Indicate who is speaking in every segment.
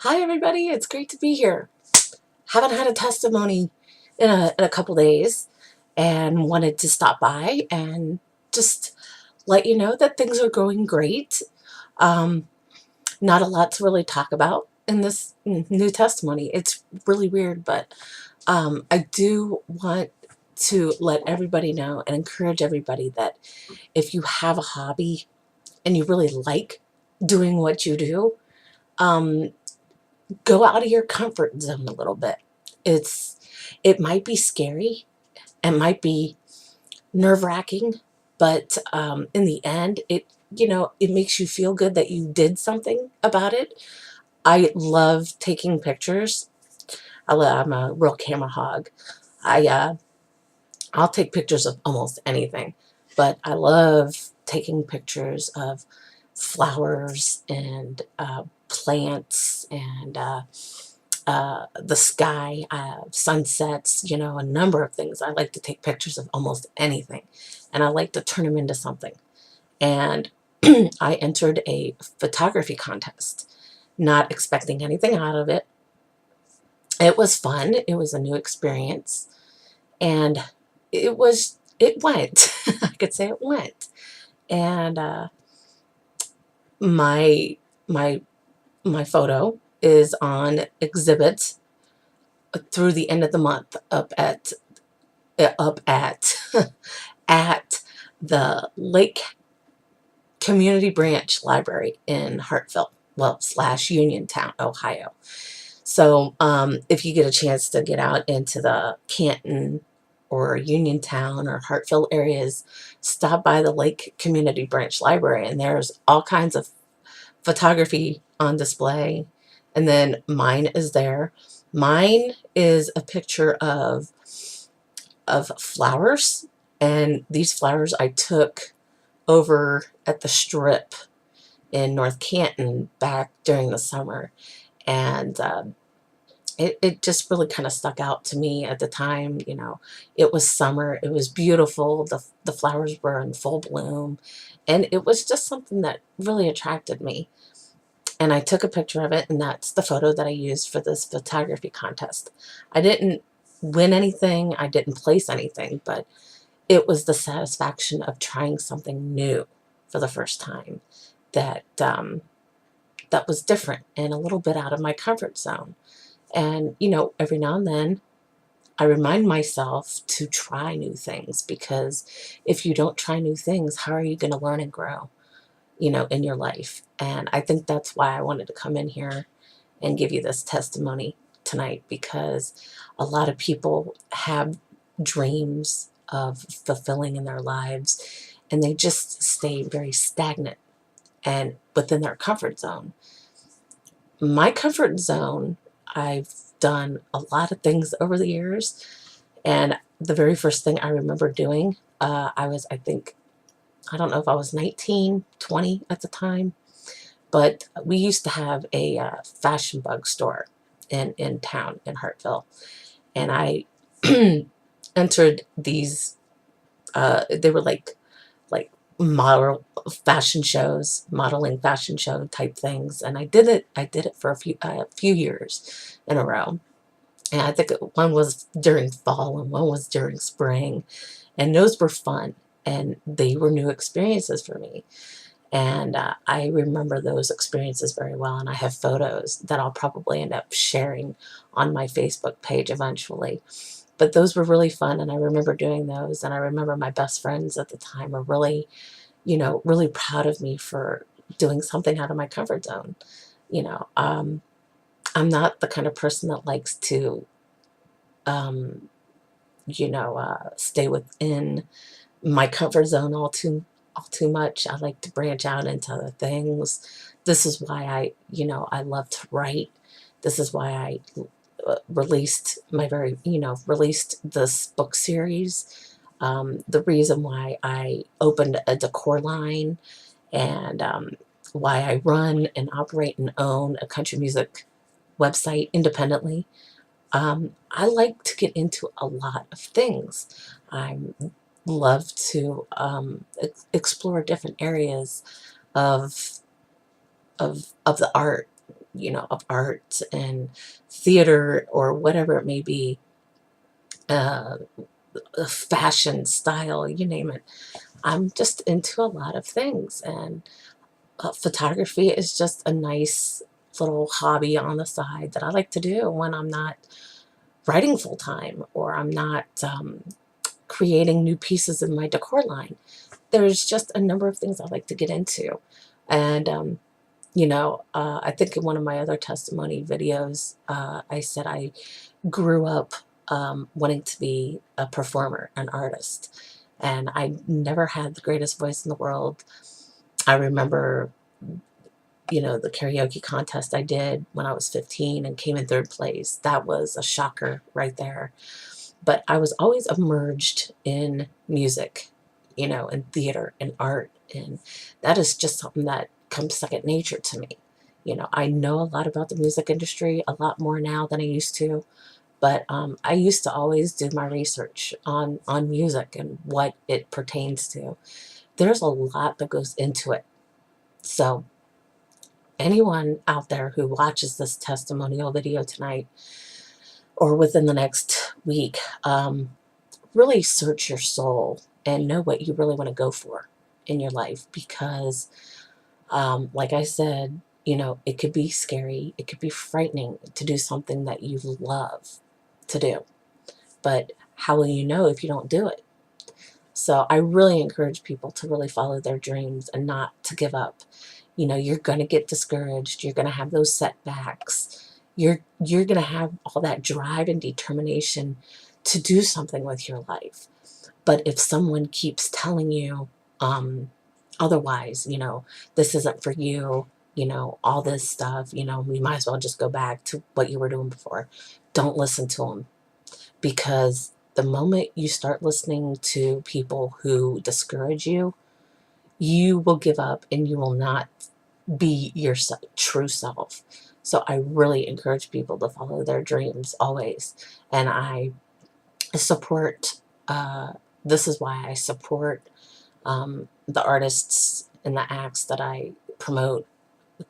Speaker 1: Hi everybody, it's great to be here. Haven't had a testimony in a couple days and wanted to stop by and just let you know that things are going great. Um, Not a lot to really talk about in this new testimony. It's really weird, but I do want to let everybody know and encourage everybody that if you have a hobby and you really like doing what you do, um, go out of your comfort zone a little bit. It's it might be scary, it might be nerve-wracking, but in the end, it makes you feel good that you did something about it. I love taking pictures. I'm a real camera hog. I'll take pictures of almost anything, but I love taking pictures of flowers and plants and the sky, sunsets, a number of things. I like to take pictures of almost anything, and I like to turn them into something. And I entered a photography contest, not expecting anything out of it. It was fun. It was a new experience, and it went. I could say it went. And my my my photo is on exhibit through the end of the month up at at the Lake Community Branch Library in Hartville, well, slash Uniontown, Ohio. So if you get a chance to get out into the Canton or Uniontown or Hartville areas, stop by the Lake Community Branch Library, and there's all kinds of photography on display. And then mine is there. Mine is a picture of flowers, and these flowers I took over at the Strip in North Canton back during the summer, and it just really kind of stuck out to me at the time. It was summer, it was beautiful, the flowers were in full bloom, and it was just something that really attracted me. And I took a picture of it, and that's the photo that I used for this photography contest. I didn't win anything, I didn't place anything, but it was the satisfaction of trying something new for the first time that was different and a little bit out of my comfort zone. And every now and then I remind myself to try new things, because if you don't try new things, how are you going to learn and grow, in your life? And I think that's why I wanted to come in here and give you this testimony tonight, because a lot of people have dreams of fulfilling in their lives, and they just stay very stagnant and within their comfort zone. My comfort zone, I've done a lot of things over the years, and the very first thing I remember doing, I think, I don't know if I was 19, 20 at the time, but we used to have a fashion bug store in town in Hartville, and I entered these. They were like model fashion shows, modeling fashion show type things, and I did it. I did it for a few years in a row, and I think one was during fall and one was during spring, and those were fun, and they were new experiences for me. And I remember those experiences very well, and I have photos that I'll probably end up sharing on my Facebook page eventually. But those were really fun, and I remember doing those, and I remember my best friends at the time were really, really proud of me for doing something out of my comfort zone. You know, um, I'm not the kind of person that likes to, um, stay within my comfort zone all too much. I like to branch out into other things. This is why I love to write. This is why I released this book series. The reason why I opened a decor line, and why I run and operate and own a country music website independently. I like to get into a lot of things. I love to explore different areas of of the art. of art and theater or whatever it may be, uh, fashion, style, you name it. I'm just into a lot of things, and photography is just a nice little hobby on the side that I like to do when I'm not writing full time or I'm not creating new pieces in my decor line. There's just a number of things I like to get into. And, I think in one of my other testimony videos, I said I grew up wanting to be a performer, an artist. And I never had the greatest voice in the world. I remember, the karaoke contest I did when I was 15 and came in third place. That was a shocker right there. But I was always immersed in music, and theater and art. And that is just something that comes second nature to me. I know a lot about the music industry, a lot more now than I used to. But I used to always do my research on music and what it pertains to. There's a lot that goes into it. So anyone out there who watches this testimonial video tonight or within the next week, really search your soul and know what you really want to go for in your life because, like I said, it could be scary, it could be frightening to do something that you love to do. But how will you know if you don't do it? So I really encourage people to really follow their dreams and not to give up. You're going to get discouraged. You're going to have those setbacks. You're going to have all that drive and determination to do something with your life. But if someone keeps telling you otherwise, this isn't for you, all this stuff, we might as well just go back to what you were doing before. Don't listen to them, because the moment you start listening to people who discourage you, you will give up and you will not be your true self. So I really encourage people to follow their dreams always. And I support, this is why I support the artists and the acts that I promote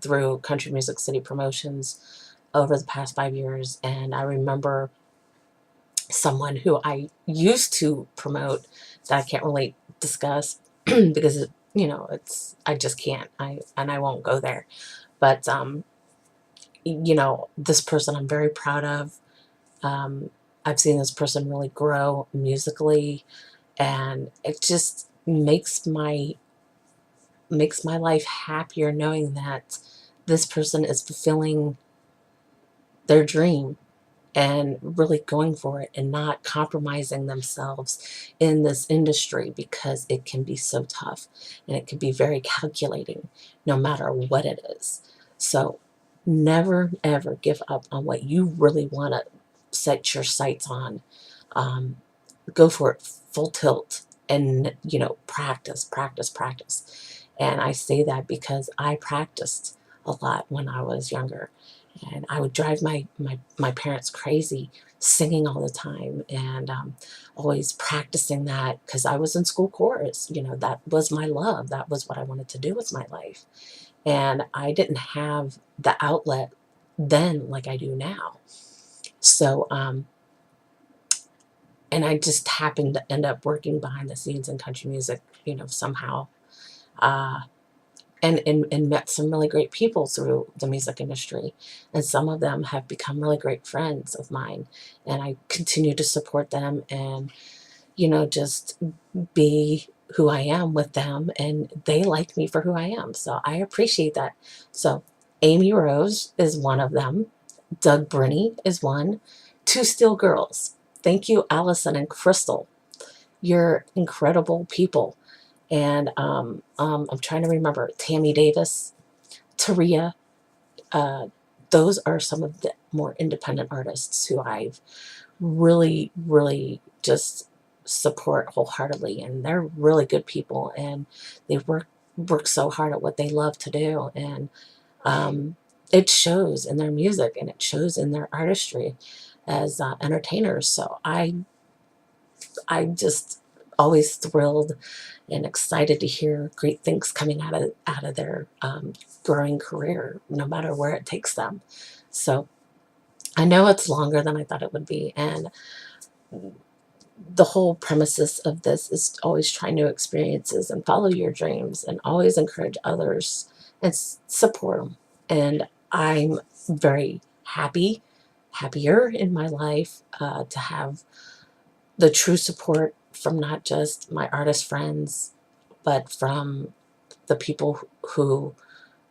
Speaker 1: through Country Music City Promotions over the past 5 years. And I remember someone who I used to promote that I can't really discuss because I just can't. I won't go there. But this person I'm very proud of. I've seen this person really grow musically, and it just makes my life happier knowing that this person is fulfilling their dream and really going for it and not compromising themselves in this industry, because it can be so tough and it can be very calculating no matter what it is. So never ever give up on what you really want to set your sights on. Go for it full tilt and practice, practice, practice. And I say that because I practiced a lot when I was younger, and I would drive my parents crazy singing all the time, and always practicing that because I was in school chorus. That was my love. That was what I wanted to do with my life. And I didn't have the outlet then like I do now. So, and I just happened to end up working behind the scenes in country music, somehow. Uh, and met some really great people through the music industry. And some of them have become really great friends of mine. And I continue to support them and, just be who I am with them. And they like me for who I am. So I appreciate that. So Amy Rose is one of them. Doug Brinney is one. Two Steel Girls. Thank you, Allison and Crystal. You're incredible people. And I'm trying to remember Tammy Davis, Taria. Uh, those are some of the more independent artists who I've really, really just support wholeheartedly, and they're really good people, and they work so hard at what they love to do, and it shows in their music and it shows in their artistry as entertainers. So I just always thrilled and excited to hear great things coming out of their growing career, no matter where it takes them. So I know it's longer than I thought it would be, and the whole premises of this is always try new experiences and follow your dreams and always encourage others and support them. And I'm very happier in my life to have the true support from not just my artist friends, but from the people who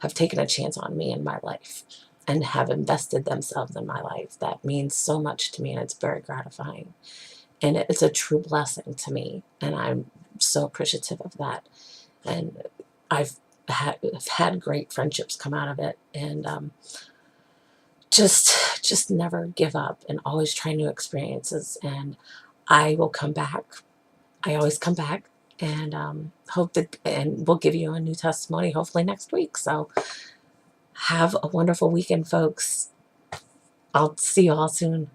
Speaker 1: have taken a chance on me in my life and have invested themselves in my life. That means so much to me, and it's very gratifying. And it's a true blessing to me, and I'm so appreciative of that. And I've I've had great friendships come out of it, and just never give up and always try new experiences. And I will come back. I always come back, and hope that, and we'll give you a new testimony hopefully next week. So have a wonderful weekend, folks. I'll see you all soon.